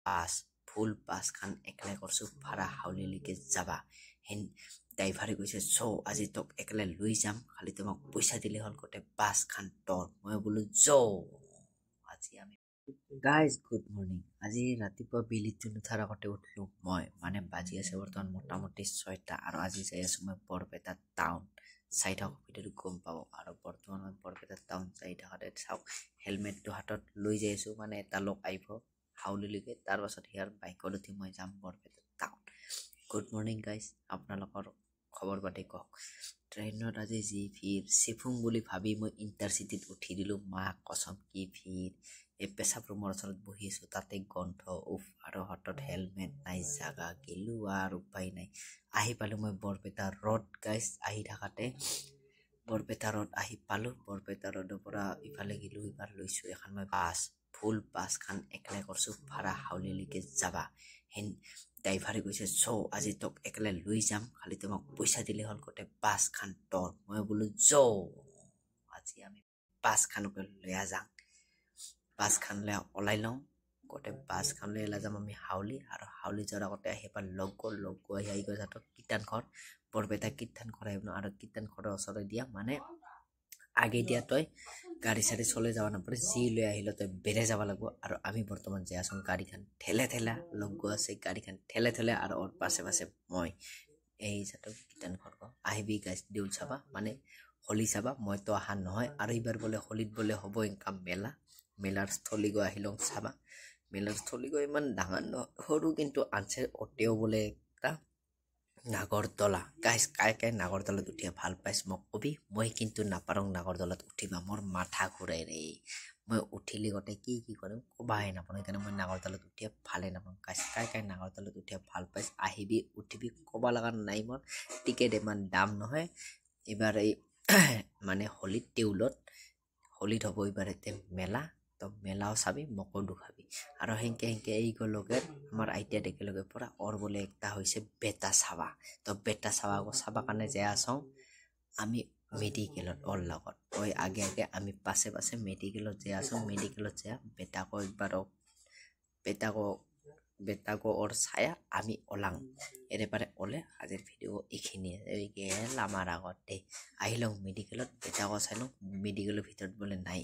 pass ফুল pass খান একলাই কৰছো ভাড়া হাউলিলৈকে যাবা হেন ড্ৰাইভাৰে কৈছে চৌ আজি তোক একলাই লৈ যাম খালি তোমাক পইচা দিলে হ'ল গোটে বাছ খান তৰ মই বোলো যৌ আজি আমি গাইজ গুড মৰ্নিং আজি ৰাতিপুৱা বিলিটো নুঠাৰ আগতে উঠলো মই মানে বাজি আছে বৰ্তমান মোটামুটি 6টা আৰু আজি যাই আছো মই বৰপেটা টাউন চাই থাকক ভিডিঅ'টো গম পাব আৰু বৰ্তমান মই বৰপেটা টাউন যাই থাকোঁতে চাওক হেলমেটটো হাতত লৈ যাই আছো মানে এটা লোক আহিব হাউলিলৈকে তাৰ পাছত ইয়াৰ বাইকত উঠি মই যাম Barpeta town good morning guys আপোনালোকৰ খবৰ পাতি কওক ট্ৰেইনত আজি যি ভিৰ চিফুং বুলি ভাবি মই ইণ্টাৰচিটিত উঠি দিলোঁ মা কচম কি ভিৰ এই পেচাব ৰুমৰ ওচৰত বহি আছোঁ তাতে গন্ধ উফ আৰু হাতত হেলমেট নাই জাগা গেলোঁ আৰু উপায় নাই আহি পালোঁ মই বৰপেটা ৰোড গাইজ আহি থাকাতে বৰপেটা ৰোড আহি পালোঁ বৰপেটা ৰোডৰ পৰা ইফালে গেলোঁ এইবাৰ লৈছোঁ এখন মই বাছ ফুল বাছ খান একলাই কৰছোঁ ভাড়া হাউলিলৈকে যাবা হেন ড্ৰাইভাৰে কৈছে চৌ আজি তোক একলাই লৈ যাম খালি তোমাক পইচা দিলে হ'ল গোটে বাছ খান তৰ মই বোলো যৌ আজি আমি বাছ খানকে লৈ যাম বাছ খানলৈ ওলাই লওঁ গোটে বাছ খানলৈ ওলাই যাম আমি হাউলি আৰু হাউলি যোৱাৰ আগতে আহি এবাৰ লগ আহি গৈ যাতে কীৰ্তন ঘৰ বৰপেটা কীৰ্তন ঘৰ আহিব আৰু কীৰ্তন ঘৰৰ ওচৰত দিয়া মানে আগে দিয়া তই গাড়ী চাড়ী চলে যাব নাপাৰে যি লৈ আহিলে তই বেৰে যাব লাগিব আৰু আমি বৰ্তমান যাই আছোঁ গাড়ীখন ঠেলা লগ আছে গাড়ীখন ঠেলে আৰু ওৰ পাশে মই এই যাতে কীৰ্তন ঘৰ আহিবি গাইজ দেউল চাবা মানে হোলী চাবা মইতো অহা নহয় আৰু এইবাৰ বোলে হোলীত বোলে হ'ব ইনকাম মেলাৰ স্থলী গৈ আহিলোঁ চাবা মেলাৰ স্থলী গৈ ইমান ডাঙৰ সৰু কিন্তু আনছে অতেও বোলে এটা নাগৰতলা গাইজ কাই নাগৰতলাত উঠিয়া ভাল পাইছ মোক কবি মই কিন্তু নাপাৰং নাগৰতলাত উঠিবা মোৰ মাথা ঘূৰাই ৰে মই উঠিলে গোটেই কি কৰিম কবাই নাপাওঁ সেইকাৰণে মই নাগৰতলাত উঠিয়া ভালে নাপাওঁ গাইজ কাই নাগৰতলাত উঠিয়া ভাল পাইছ আহিবি উঠিবি ক'বা লগা নাই মোৰ টিকেট ইমান দাম নহয় এইবাৰ এই মানে হোলীত টেউলত হোলীত হ'ব এইবাৰ এতে মেলা তো মেলাও চাবি মোকো দুখাবি আৰু সেনকে এই গলকে আমাৰ আইতা একেলগে পৰা ওৰ বলে একটা হৈছে বেটা চাবা তো বেটা চাবা কাৰণে যাই আছোঁ আমি মেডিকেলত ওর লগত ওই আগে আমি পাশে মেডিকেলত যাই আছোঁ মেডিকেলত যাই বেটাকো একবাৰ বেটাকো ওর ছায়া আমি ওলাং এবারে ওলে আজির ভিডিও এইখিনিয়ে গেল আমার আগতে আহিলং মেডিকেলত বেটাকো চাইলং মেডিকেলের ভিতৰত বলে নাই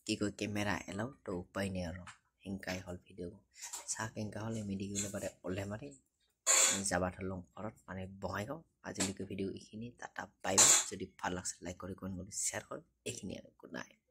কি কয় কেমেৰা এলাও তো উপায় নেই আৰু হেংকাই হল ভিডিও চাহ কেংকা হলে মেডিকেলেৰ বাৰে ওলে মাৰি যাবা থলং ঘৰত মানে বঙাইগাঁও আজিলৈকে ভিডিও এইখিনি টাটা বাই বাই যদি ভাল লাগছে লাইক কৰি কমেণ্ট কৰি শ্বেয়াৰ কৰক এইখিনি আৰু গুড নাইট